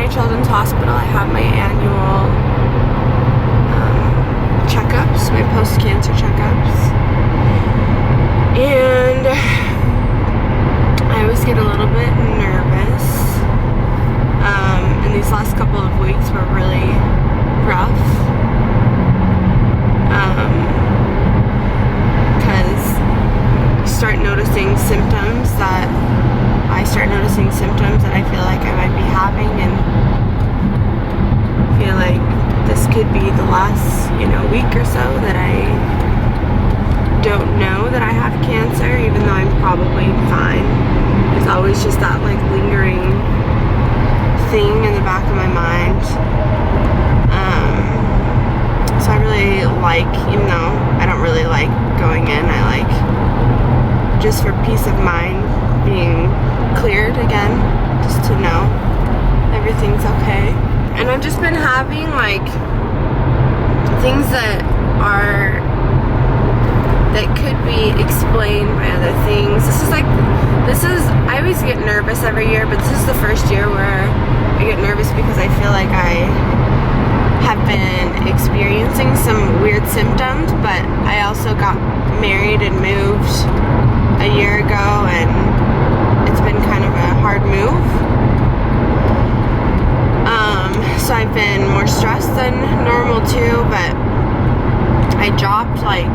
Primary Children's Hospital. I have my annual checkups, my post-cancer checkups. And I always get a little bit nervous. And these last couple of weeks were really rough. Because you start noticing symptoms that I feel like I might be having, and feel like this could be the last, week or so that I don't know that I have cancer, even though I'm probably fine. There's always just that lingering thing in the back of my mind. So I really even though I don't really like going in, I like, just for peace of mind, being cleared again, just to know everything's okay. And I've just been having things that could be explained by other things. I always get nervous every year, but this is the first year where I get nervous because I feel like I have been experiencing some weird symptoms, but I also got married and moved a year ago, and it's been kind of a hard move. So I've been more stressed than normal too, but I dropped 10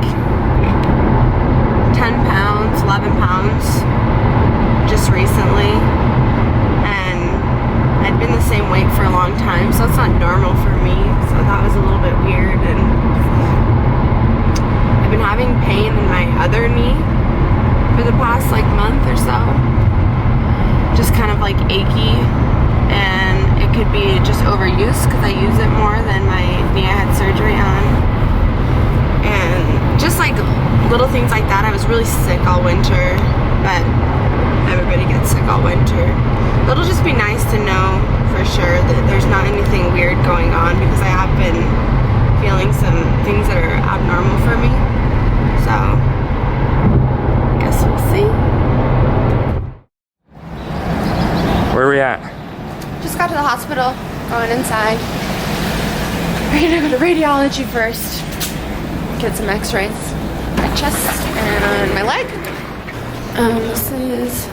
pounds, 11 pounds just recently, and I'd been the same weight for a long time, so it's not normal for me, so that was a little bit weird. And I've been having pain in my other knee for the past month or so, just kind of achy, and it could be just overuse because I use it more than my knee I had surgery on. And just little things like that. I was really sick all winter, but everybody gets sick all winter. It'll just be nice to know for sure that there's not anything weird going on, because I have been feeling some things that are abnormal for me. So I guess we'll see. Where are we at? Just got to the hospital, going inside. We're gonna go to radiology first, get some x-rays, my chest and my leg. This is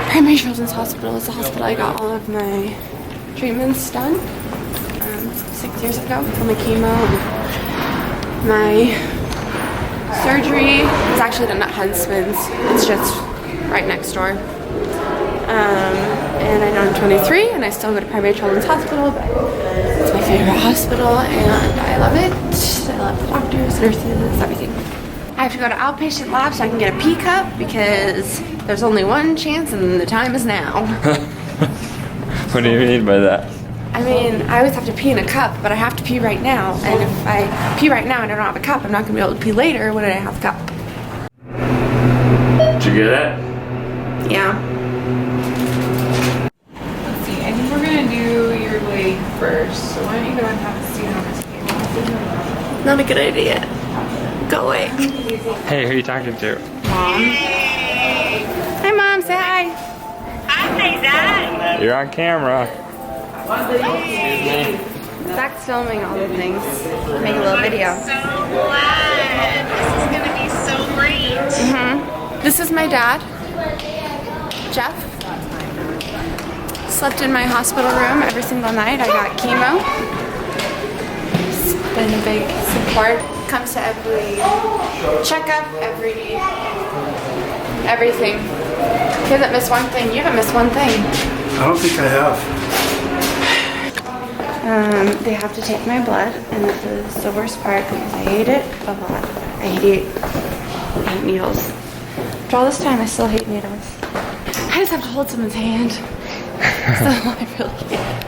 Primary Children's Hospital. It's the hospital I got all of my treatments done 6 years ago for my chemo. My surgery was actually done at Huntsman's. It's just right next door. And I know I'm 23 and I still go to Primary Children's Hospital, but it's my favorite hospital and I love it. I love the doctors, nurses, everything. I have to go to outpatient lab so I can get a pee cup, because there's only one chance and the time is now. What do you mean by that? I mean, I always have to pee in a cup, but I have to pee right now, and if I pee right now and I don't have a cup, I'm not going to be able to pee later when I have a cup. Did you get it? Yeah. I think we're gonna do your leg first, so why don't you go and have a seat on this table? Not a good idea. Go away. Hey, who are you talking to? Mom. Hi, Mom. Say hi. Hi, Dad. You're on camera. Zach's filming all the things. Make a little video. So glad. This is gonna be so great. This is my dad, Jeff. Slept in my hospital room every single night. I got chemo. It's been a big support. Comes to every checkup, everything. He hasn't missed one thing. You haven't missed one thing. I don't think I have. They have to take my blood, and this is the worst part because I hate it a lot. I hate needles. After all this time, I still hate needles. I just have to hold someone's hand. So I really can't.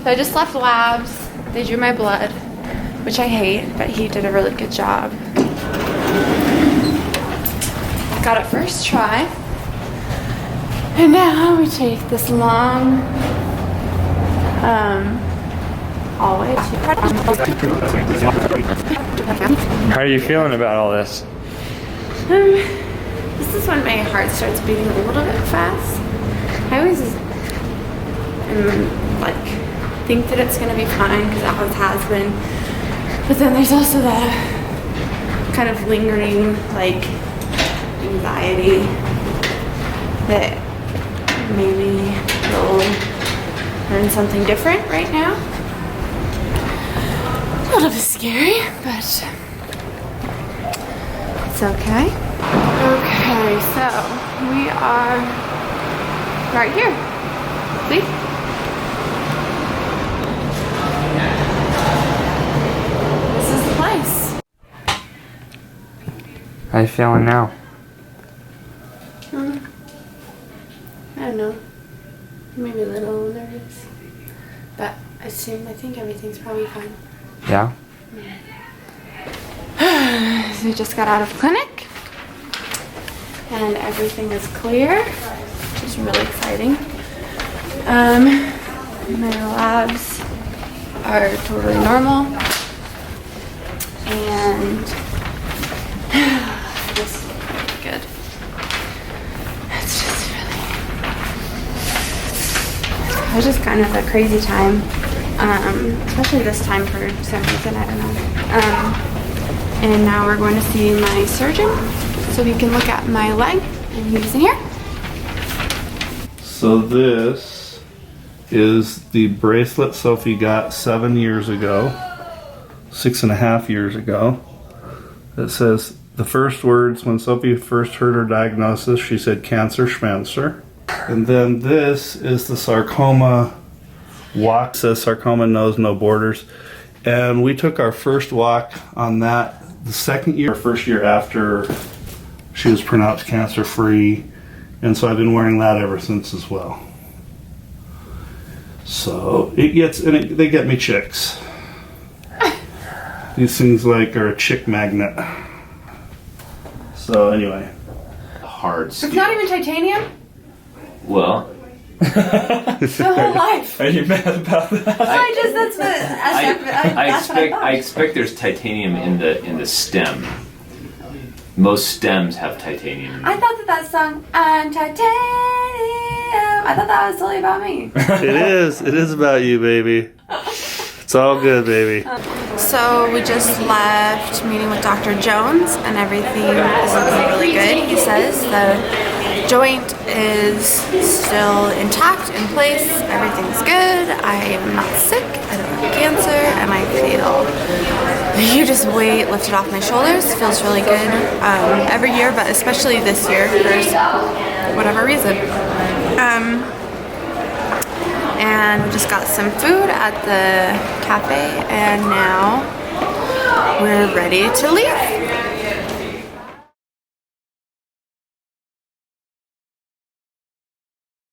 So I just left labs. They drew my blood, which I hate, but he did a really good job. Got it first try. And now we take this long hallway to... How are you feeling about all this? This is when my heart starts beating a little bit fast. I always like think that it's gonna be fine because it always has been. But then there's also that kind of lingering like anxiety that maybe we'll learn something different right now. A little bit scary, but it's okay. Okay, so we are right here. See? This is the place. How you feeling now? I don't know. Maybe a little nervous. But I think everything's probably fine. Yeah? So we just got out of clinic. And everything is clear, which is really exciting. My labs are totally normal. And this is really good. It's just really, it was just kind of a crazy time. Especially this time for some reason, I don't know. And now we're going to see my surgeon so he can look at my leg, and he's in here. So this is the bracelet Sophie got 7 years ago, 6.5 years ago. It says the first words when Sophie first heard her diagnosis, she said cancer schmancer. And then this is the sarcoma walk. It says sarcoma knows no borders. And we took our first walk on that the second year, first year after she was pronounced cancer free. And so I've been wearing that ever since as well. So it gets, and they get me chicks. These things like are a chick magnet. So anyway. Hard skill. It's not even titanium. Well, The whole life. Are you mad about that? That's what I expect there's titanium in the stem. Most stems have titanium. I thought that song, I'm titanium. I thought that was totally about me. It is about you, baby. It's all good, baby. So we just left meeting with Dr. Jones and everything is looking really good. He says the joint is still intact, in place, everything's good. I am not sick, I don't have cancer, and I feel the hugest weight lifted off my shoulders. Feels really good every year, but especially this year for whatever reason. And we just got some food at the cafe, and now we're ready to leave.